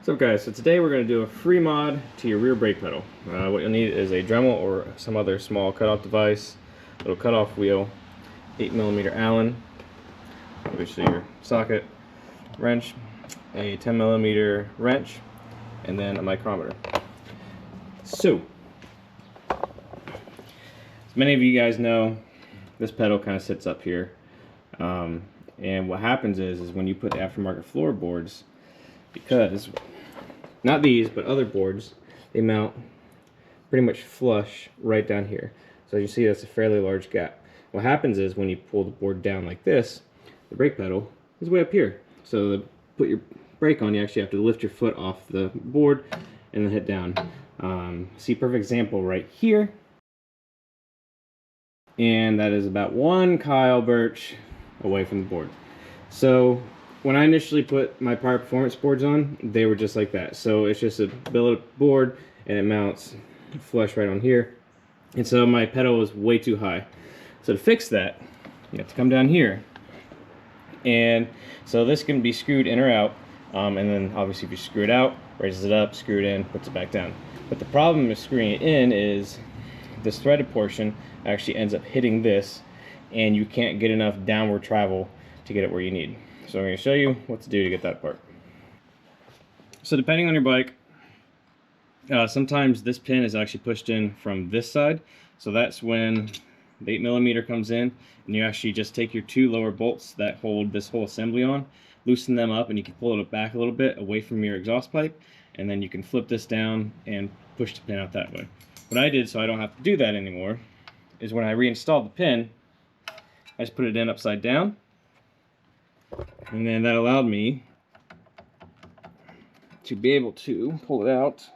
What's up, guys? So today we're going to do a free mod to your rear brake pedal. What you'll need is a Dremel or some other small cutoff device, little cutoff wheel, 8mm Allen, obviously your socket, wrench, a 10mm wrench, and then a micrometer. So, as many of you guys know, this pedal kind of sits up here, and what happens is when you put the aftermarket floorboards, because not these but other boards, they mount pretty much flush right down here. So you see that's a fairly large gap. What happens is when you pull the board down like this, the brake pedal is way up here. So to put your brake on, you actually have to lift your foot off the board and then hit down. See, perfect example right here, and that is about 1 Kyle Birch away from the board. So when I initially put my Power Performance boards on, they were just like that. So it's just a billet board and it mounts flush right on here. And so my pedal was way too high. So to fix that, you have to come down here. And so this can be screwed in or out. And then obviously if you screw it out, raises it up, screw it in, puts it back down. But the problem with screwing it in is this threaded portion actually ends up hitting this, and you can't get enough downward travel to get it where you need. So I'm going to show you what to do to get that part. So depending on your bike, sometimes this pin is actually pushed in from this side. So that's when the 8mm comes in, and you actually just take your 2 lower bolts that hold this whole assembly on, loosen them up, and you can pull it back a little bit away from your exhaust pipe, and then you can flip this down and push the pin out that way. What I did so I don't have to do that anymore is when I reinstalled the pin, I just put it in upside down, and then that allowed me to be able to pull it out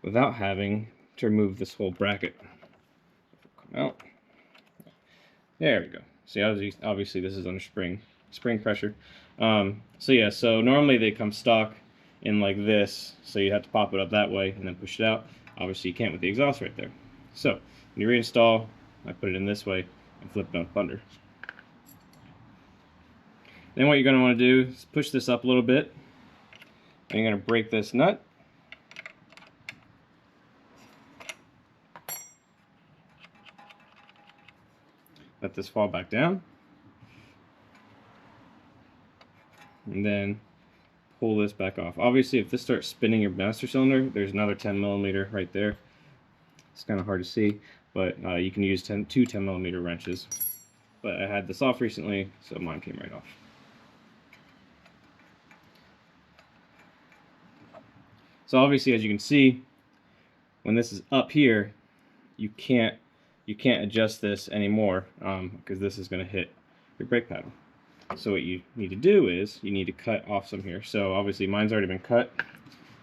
without having to remove this whole bracket. Come out. There we go. See, obviously this is under spring pressure. So yeah, so normally they come stock in like this, so you have to pop it up that way and then push it out. Obviously you can't with the exhaust right there. So when you reinstall, I put it in this way and flip it up under. Then what you're going to want to do is push this up a little bit, and you're going to break this nut. Let this fall back down, and then pull this back off. Obviously if this starts spinning your master cylinder, there's another 10mm right there. It's kind of hard to see, but you can use 2 10mm wrenches. But I had this off recently, so mine came right off. So obviously, as you can see, when this is up here, you can't adjust this anymore, because this is going to hit your brake paddle. So what you need to do is you need to cut off some here. So obviously mine's already been cut.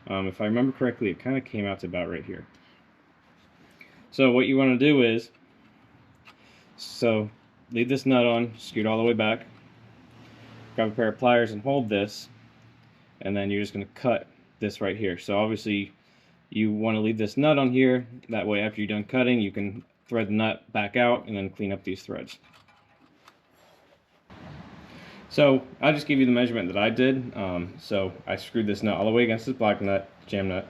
If I remember correctly, it kind of came out to about right here. So what you want to do is, leave this nut on, screw it all the way back, grab a pair of pliers and hold this, and then you're just going to cut this right here. So obviously you want to leave this nut on here, that way after you're done cutting you can thread the nut back out and then clean up these threads. So I'll just give you the measurement that I did. So I screwed this nut all the way against this black nut, jam nut,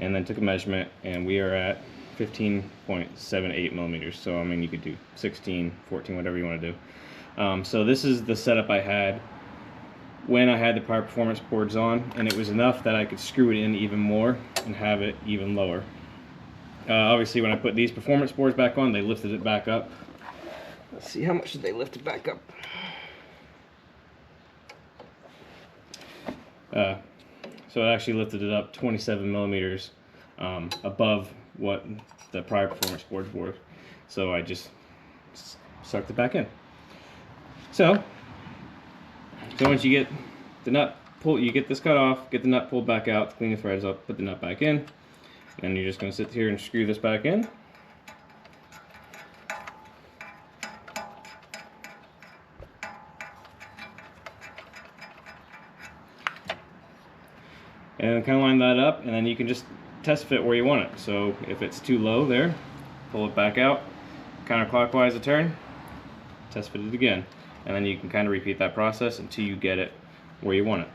and then took a measurement, and we are at 15.78mm. So I mean, you could do 16, 14, whatever you want to do. So this is the setup I had when I had the Power Performance boards on, and it was enough that I could screw it in even more and have it even lower. Obviously when I put these performance boards back on, they lifted it back up. Let's see, how much did they lift it back up? So it actually lifted it up 27mm above what the prior performance boards were. So I just sucked it back in. So once you get the nut pulled, you get this cut off, get the nut pulled back out, clean the threads up, put the nut back in, and you're just going to sit here and screw this back in. And kind of line that up, and then you can just test fit where you want it. So if it's too low there, pull it back out, counterclockwise a turn, test fit it again. and then you can kind of repeat that process until you get it where you want it.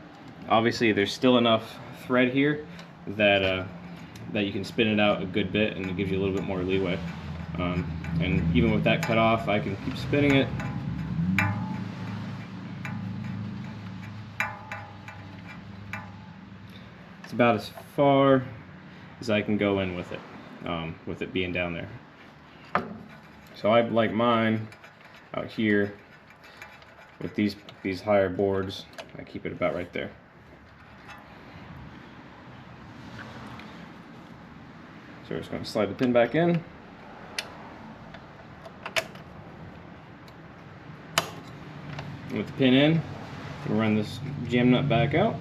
Obviously there's still enough thread here that that you can spin it out a good bit, and it gives you a little bit more leeway. And even with that cut off, I can keep spinning it. It's about as far as I can go in with it being down there. So I like mine out here with these higher boards. I keep it about right there. So we're just going to slide the pin back in. And with the pin in, we'll run this jam nut back out.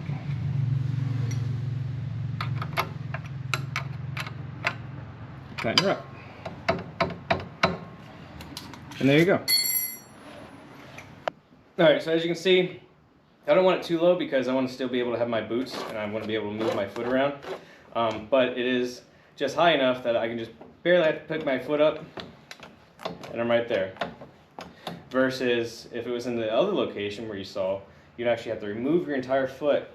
Tighten her up. And there you go. Alright, so as you can see, I don't want it too low because I want to still be able to have my boots and I want to be able to move my foot around. But it is just high enough that I can just barely have to pick my foot up and I'm right there. Versus if it was in the other location where you saw, you'd actually have to remove your entire foot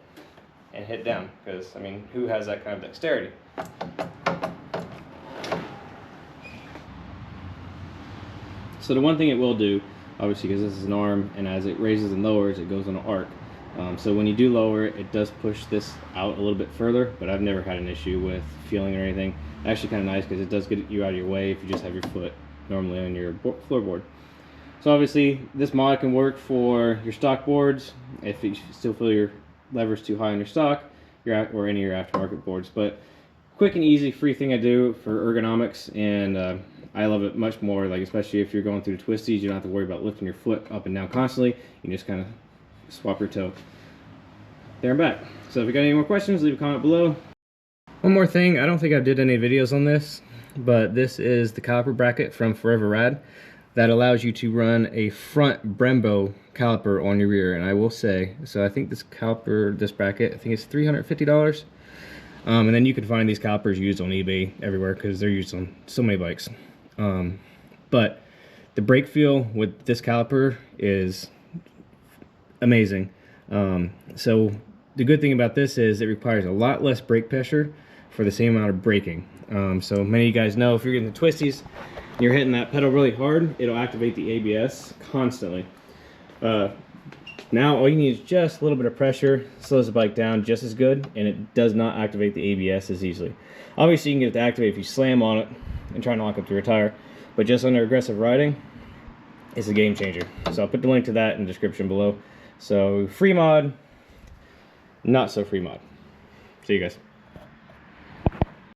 and hit down, because, I mean, who has that kind of dexterity? So the one thing it will do, obviously because this is an arm, and as it raises and lowers, it goes on an arc. So when you do lower it, it does push this out a little bit further, but I've never had an issue with feeling or anything. Actually kind of nice because it does get you out of your way if you just have your foot normally on your floorboard. So obviously this mod can work for your stock boards if you still feel your levers too high on your stock, or any of your aftermarket boards. But quick and easy, free thing I do for ergonomics, and I love it much more, like especially if you're going through the twisties, you don't have to worry about lifting your foot up and down constantly. You can just kind of swap your toe. There and back. So if you got any more questions, leave a comment below. One more thing, I don't think I did any videos on this, but this is the caliper bracket from Forever Rad that allows you to run a front Brembo caliper on your rear. And I will say, so I think this caliper, this bracket, I think it's $350. And then you can find these calipers used on eBay everywhere because they're used on so many bikes. But the brake feel with this caliper is amazing. So the good thing about this is it requires a lot less brake pressure for the same amount of braking. So many of you guys know if you're getting the twisties, you're hitting that pedal really hard, it'll activate the ABS constantly. Now all you need is just a little bit of pressure, slows the bike down just as good, and it does not activate the ABS as easily. Obviously you can get it to activate if you slam on it and try and lock up to your tire, but just under aggressive riding, it's a game changer. So I'll put the link to that in the description below. So free mod, not so free mod. See you guys.